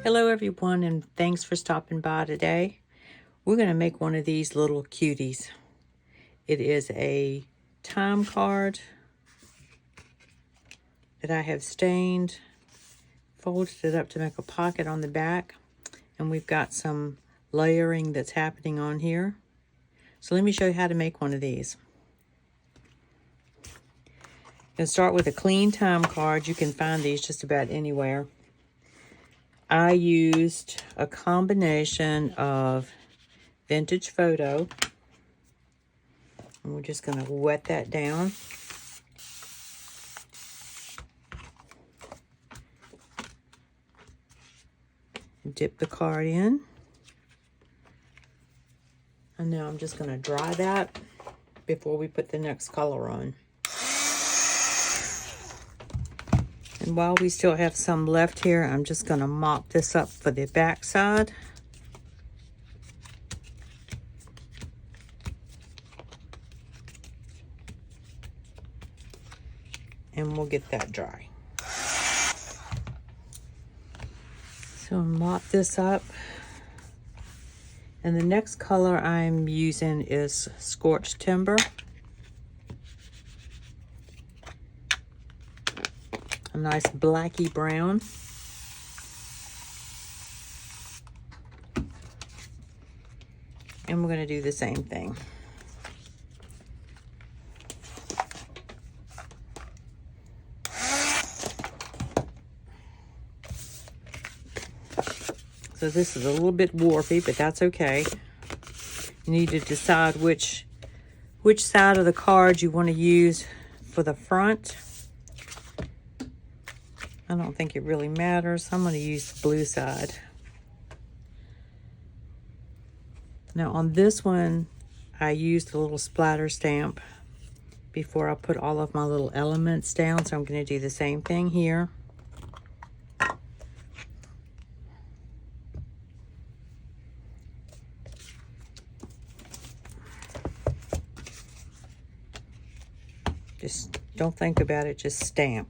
Hello everyone, and thanks for stopping by today. We're going to make one of these little cuties. It is a time card that I have stained, folded it up to make a pocket on the back, and we've got some layering that's happening on here. So let me show you how to make one of these. I'm going to start with a clean time card. You can find these just about anywhere. I used a combination of vintage photo, and we're just going to wet that down. Dip the card in. And now I'm just going to dry that before we put the next color on. And while we still have some left here, I'm just going to mop this up for the back side. And we'll get that dry. So mop this up. And the next color I'm using is Scorched Timber. A nice blacky brown. And we're going to do the same thing. So this is a little bit warpy, but that's okay. You need to decide which side of the card you want to use for the front. I don't think it really matters. I'm going to use the blue side. Now on this one, I used a little splatter stamp before I put all of my little elements down. So I'm going to do the same thing here. Just don't think about it, just stamp.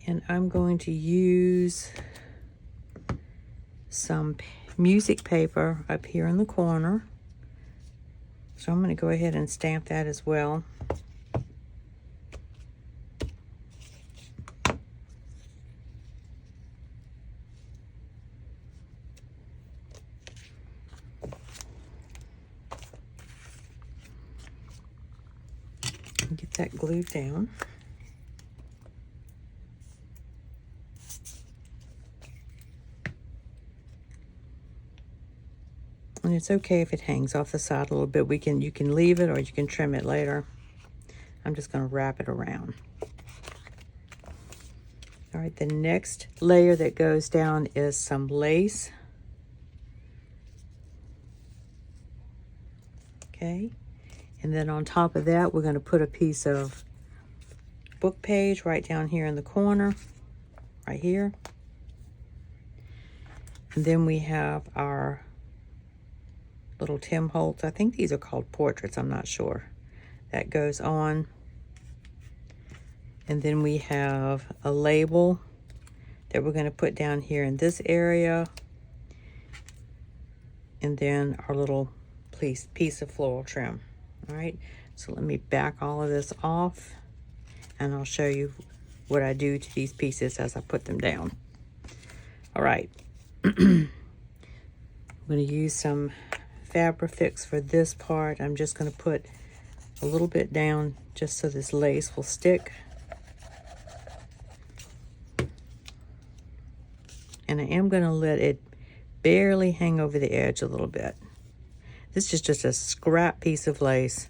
And I'm going to use some music paper up here in the corner. So I'm going to go ahead and stamp that as well. And get that glued down. And it's okay if it hangs off the side a little bit. You can leave it or you can trim it later. I'm just going to wrap it around. All right, the next layer that goes down is some lace. Okay, and then on top of that, we're going to put a piece of book page right down here in the corner, right here. And then we have our little Tim Holtz. I think these are called portraits. I'm not sure. That goes on. And then we have a label that we're going to put down here in this area. And then our little piece of floral trim. All right. So let me back all of this off, and I'll show you what I do to these pieces as I put them down. All right. I'm going to use some Fabrifix for this part. I'm just going to put a little bit down just so this lace will stick. And I am going to let it barely hang over the edge a little bit. This is just a scrap piece of lace.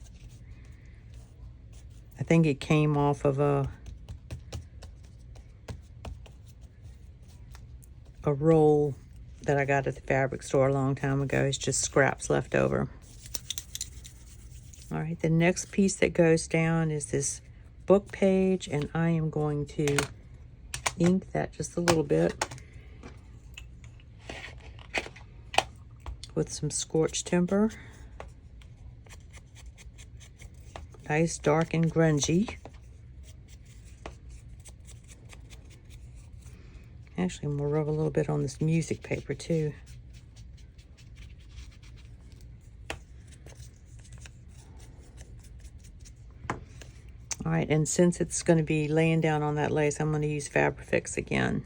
I think it came off of a roll that I got at the fabric store a long time ago. It's just scraps left over. All right, the next piece that goes down is this book page, and I am going to ink that just a little bit with some Scorched Timber. Nice, dark, and grungy. Actually, I'm going to rub a little bit on this music paper too. All right, and since it's going to be laying down on that lace, I'm going to use Fabrifix again.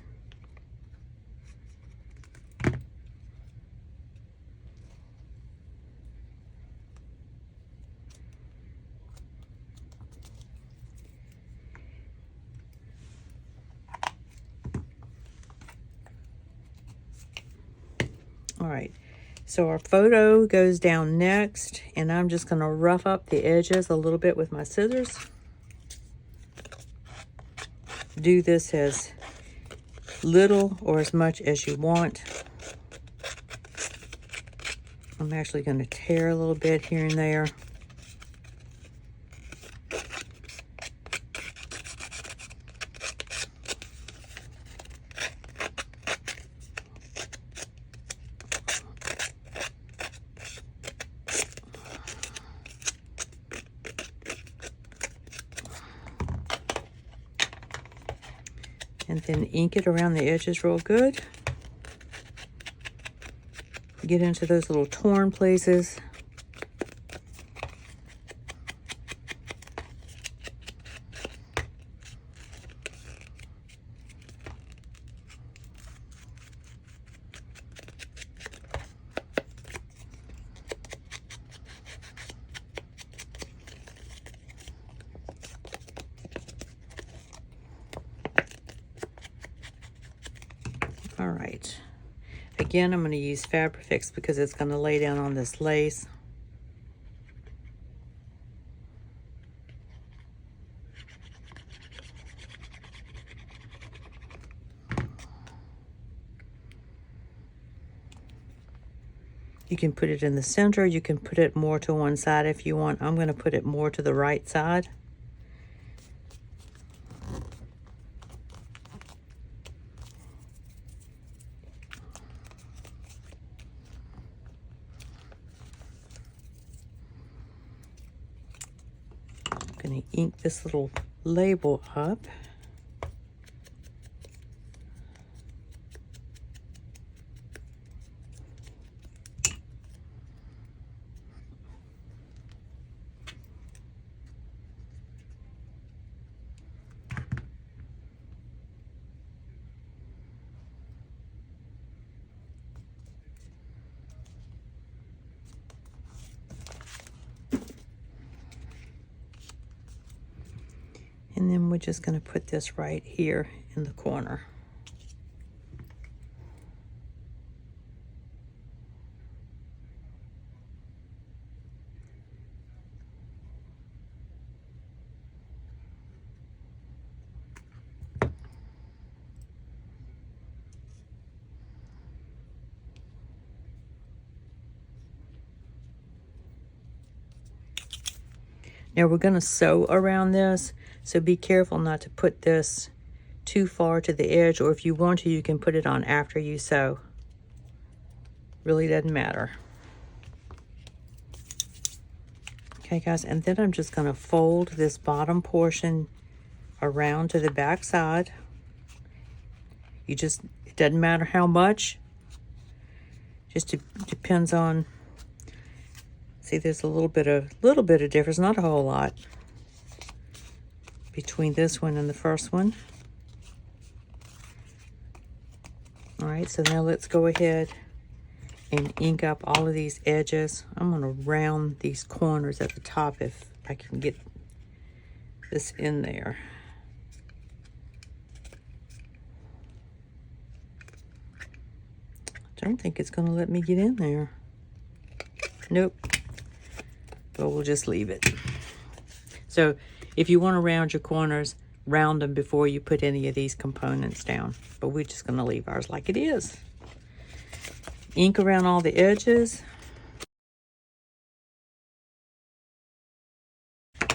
All right, so our photo goes down next, and I'm just going to rough up the edges a little bit with my scissors. Do this as little or as much as you want. I'm actually going to tear a little bit here and there. And then ink it around the edges real good. Get into those little torn places. All right. Again, I'm going to use Fabrifix because it's going to lay down on this lace. You can put it in the center. You can put it more to one side if you want. I'm going to put it more to the right side. I'm going to ink this little label up. And then we're just going to put this right here in the corner. Now we're going to sew around this, so be careful not to put this too far to the edge, or if you want to, you can put it on after you sew. Really doesn't matter. Okay guys, and then I'm just going to fold this bottom portion around to the back side. It doesn't matter how much, just depends on. See, there's a little bit of difference, not a whole lot, between this one and the first one. All right, so now let's go ahead and ink up all of these edges. I'm going to round these corners at the top if I can get this in there. I don't think it's going to let me get in there. Nope. But we'll just leave it. So if you want to round your corners, round them before you put any of these components down. But we're just going to leave ours like it is. Ink around all the edges.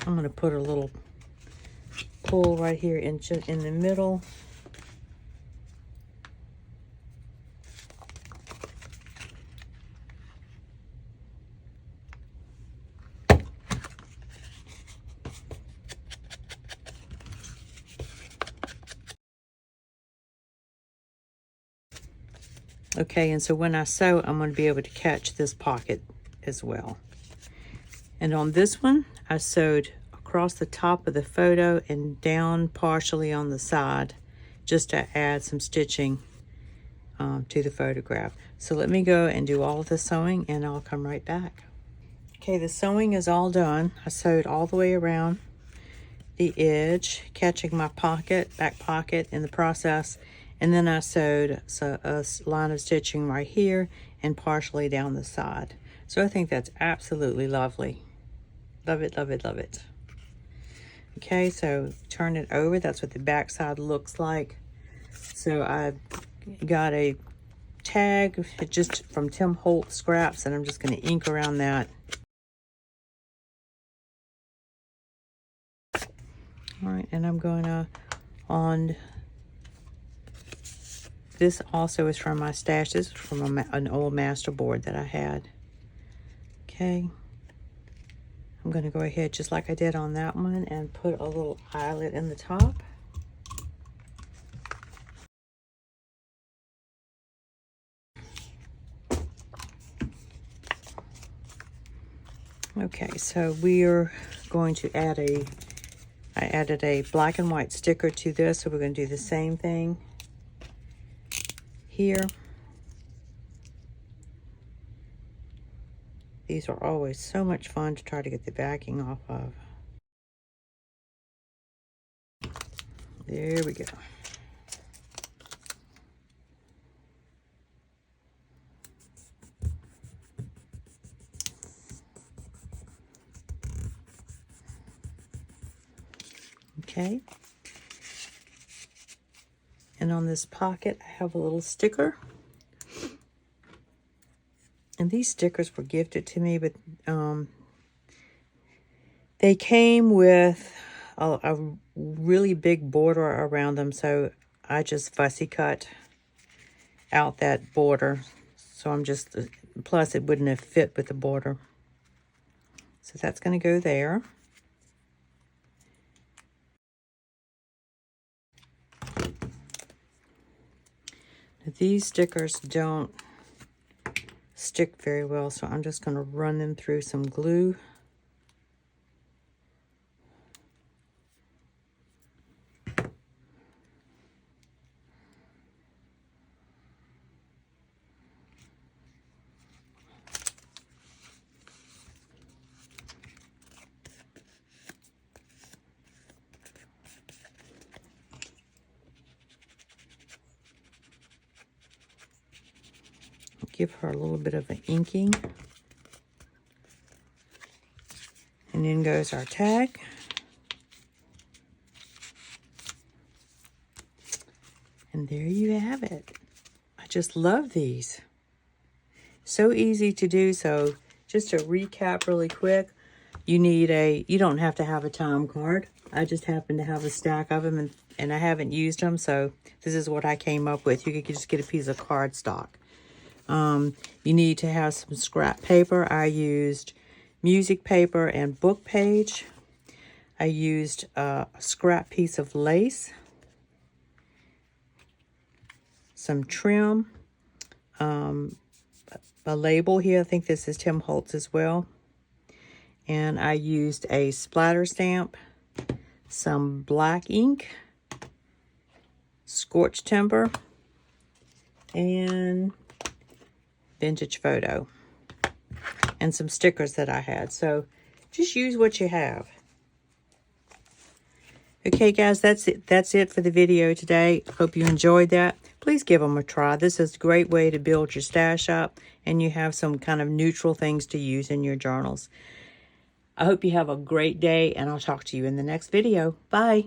I'm going to put a little pull right here in the middle. Okay, and so when I sew, I'm going to be able to catch this pocket as well. And on this one, I sewed across the top of the photo and down partially on the side, just to add some stitching to the photograph. So let me go and do all of the sewing, and I'll come right back. Okay, the sewing is all done. I sewed all the way around the edge, catching my pocket, back pocket in the process. And then I sewed a line of stitching right here and partially down the side. So I think that's absolutely lovely. Love it, love it, love it. Okay, so turn it over. That's what the back side looks like. So I got a tag just from Tim Holtz scraps, and I'm just going to ink around that. All right, and I'm going to, on this also is from my stash. This is from an old master board that I had. Okay. I'm going to go ahead just like I did on that one and put a little eyelet in the top. Okay, so we are going to add I added a black and white sticker to this, so we're going to do the same thing here. These are always so much fun to try to get the backing off of. There we go. Okay. And on this pocket, I have a little sticker. And these stickers were gifted to me, but they came with a really big border around them, so I just fussy cut out that border. So I'm just, plus it wouldn't have fit with the border. So that's going to go there. These stickers don't stick very well, so I'm just going to run them through some glue. Give her a little bit of an inking. And then goes our tag. And there you have it. I just love these. So easy to do. So just to recap really quick, you don't have to have a time card. I just happen to have a stack of them, and I haven't used them, so this is what I came up with. You could just get a piece of cardstock. You need to have some scrap paper. I used music paper and book page. I used a scrap piece of lace, some trim, a label here. I think this is Tim Holtz as well. And I used a splatter stamp, some black ink, Scorched timber, and vintage photo, and some stickers that I had. So just use what you have. Okay guys, that's it for the video today. Hope you enjoyed that. Please give them a try. This is a great way to build your stash up, and you have some kind of neutral things to use in your journals. I hope you have a great day, and I'll talk to you in the next video. Bye.